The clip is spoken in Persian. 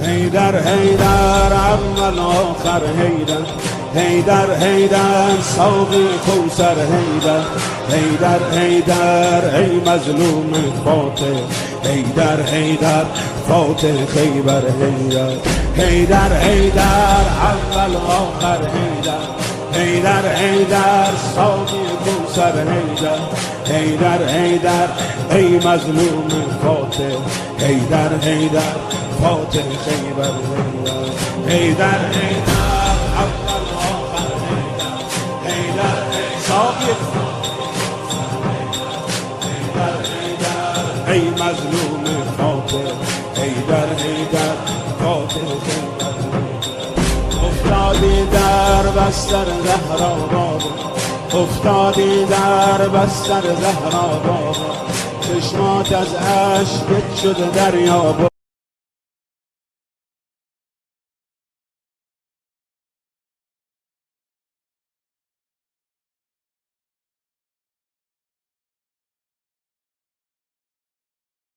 حیدر حیدر اول آخر حیدر، حیدر حیدر ساقی کوثر حیدر، حیدر حیدر ای مظلوم فاتح، حیدر حیدر فاتح خیبر حیدر، حیدر حیدر اول آخر حیدر، حیدر حیدر ساقی کوثر حیدر، حیدر حیدر ای مظلوم فاتح، حیدر حیدر فاتح خیبر حیدر، حیدر حیدر اول آخر حیدر، حیدر ساقی حیدر حیدر ای مظلوم فاتح، حیدر حیدر فاتح خیبر حیدر. افتادی در بستر زهرا بابا، افتادی در بستر زهرا بابا، چشمات از اشک شده دریا.